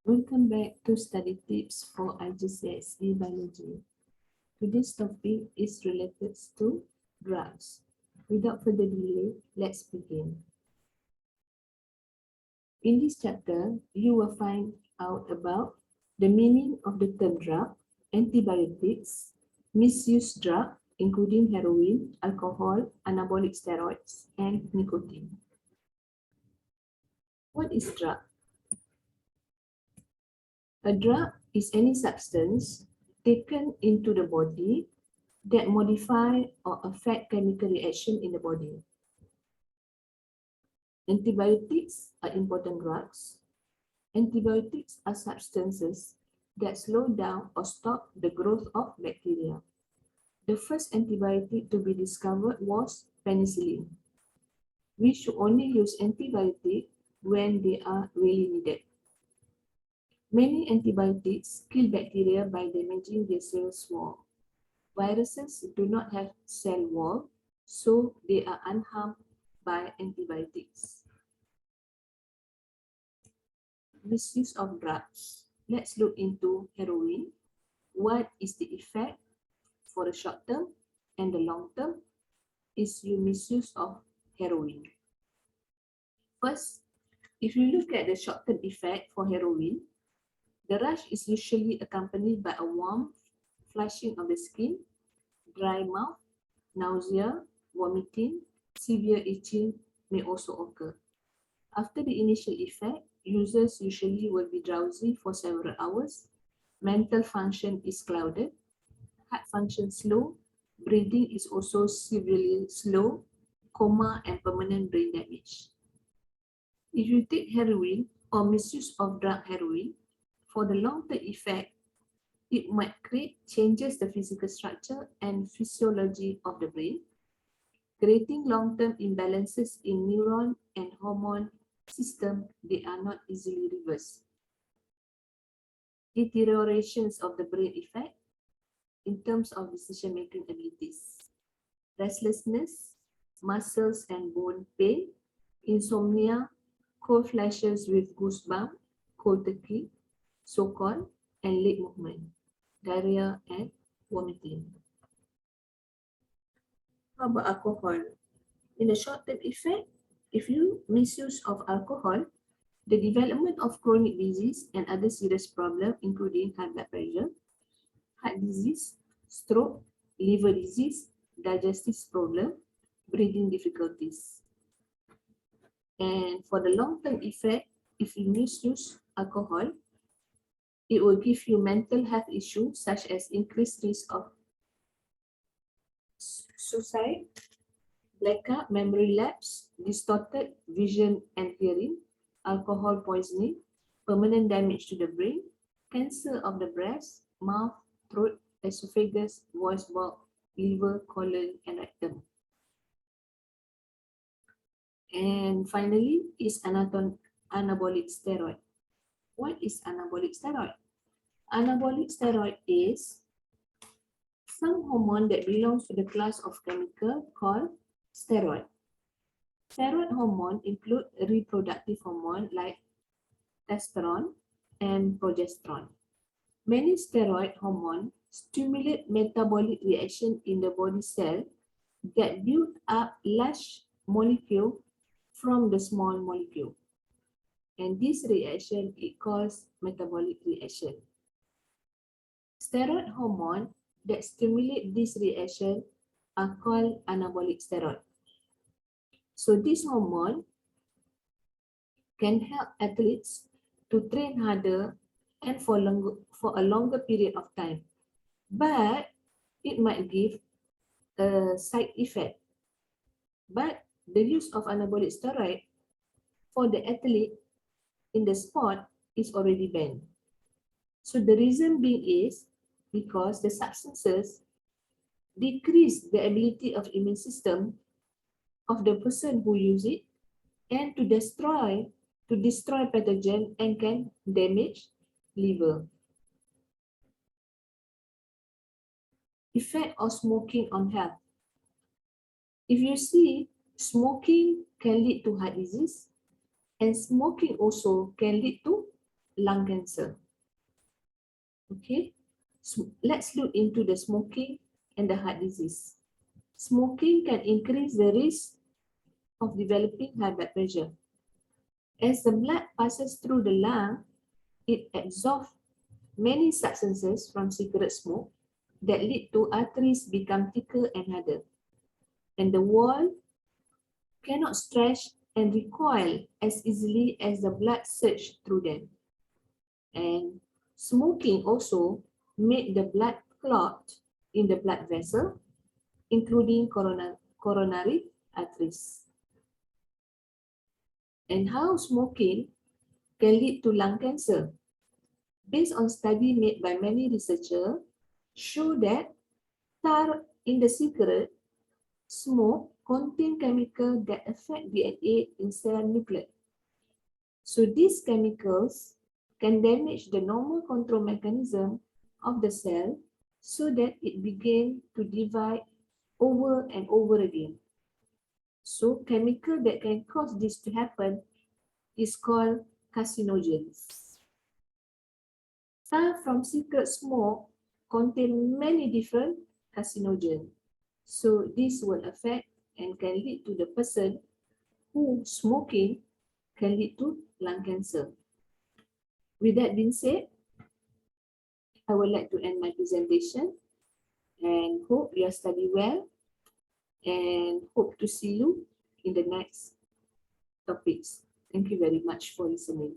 Welcome back to Study Tips for IGCSE Biology. Today's topic is related to drugs. Without further delay, let's begin. In this chapter, you will find out about the meaning of the term drug, antibiotics, misuse drug, including heroin, alcohol, anabolic steroids, and nicotine. What is drug? A drug is any substance taken into the body that modify or affect chemical reaction in the body. Antibiotics are important drugs. Antibiotics are substances that slow down or stop the growth of bacteria. The first antibiotic to be discovered was penicillin. We should only use antibiotics when they are really needed. Many antibiotics kill bacteria by damaging their cell wall. Viruses do not have cell wall, so they are unharmed by antibiotics. Misuse of drugs. Let's look into heroin. What is the effect for the short term and the long term is your misuse of heroin. First, if you look at the short term effect for heroin, the rush is usually accompanied by a warm flushing of the skin, dry mouth, nausea, vomiting, severe itching may also occur. After the initial effect, users usually will be drowsy for several hours, mental function is clouded, heart function slow, breathing is also severely slow, coma and permanent brain damage. If you take heroin or misuse of drug heroin, for the long-term effect, it might create changes the physical structure and physiology of the brain, creating long-term imbalances in neuron and hormone system. They are not easily reversed. Deteriorations of the brain effect in terms of decision-making abilities, restlessness, muscles and bone pain, insomnia, cold flashes with goosebumps, cold turkey, so-called, and leg movement, diarrhea and vomiting. How about alcohol? In the short-term effect, if you misuse of alcohol, the development of chronic disease and other serious problems, including high blood pressure, heart disease, stroke, liver disease, digestive problem, breathing difficulties. And for the long-term effect, if you misuse alcohol, it will give you mental health issues such as increased risk of suicide, blackout, memory lapse, distorted vision and hearing, alcohol poisoning, permanent damage to the brain, cancer of the breast, mouth, throat, esophagus, voice box, liver, colon, and rectum. And finally, is anabolic steroid. What is anabolic steroid? Anabolic steroid is some hormone that belongs to the class of chemical called steroid. Steroid hormone include reproductive hormone like testosterone and progesterone. Many steroid hormones stimulate metabolic reaction in the body cell that build up large molecule from the small molecule. And this reaction is called metabolic reaction. Steroid hormone that stimulate this reaction are called anabolic steroid. So this hormone can help athletes to train harder and for a longer period of time. But it might give a side effect. But the use of anabolic steroid for the athlete in the sport is already banned. So the reason being is because the substances decrease the ability of immune system of the person who use it and to destroy pathogen and can damage liver. Effect of smoking on health. If you see, smoking can lead to heart disease and smoking also can lead to lung cancer. Okay, so let's look into the smoking and the heart disease. Smoking can increase the risk of developing high blood pressure. As the blood passes through the lung, it absorbs many substances from cigarette smoke that lead to arteries become thicker and harder, and the wall cannot stretch and recoil as easily as the blood surge through them. And smoking also make the blood clot in the blood vessel, including coronary arteries. And how smoking can lead to lung cancer? Based on study made by many researchers, show that tar in the cigarette smoke contain chemicals that affect DNA in cell nucleus. So these chemicals can damage the normal control mechanism of the cell so that it begins to divide over and over again. So chemical that can cause this to happen is called carcinogens. Tar from cigarette smoke contain many different carcinogens. So this will affect and can lead to the person who smoking can lead to lung cancer. With that being said, I would like to end my presentation and hope you study well and hope to see you in the next topics. Thank you very much for listening.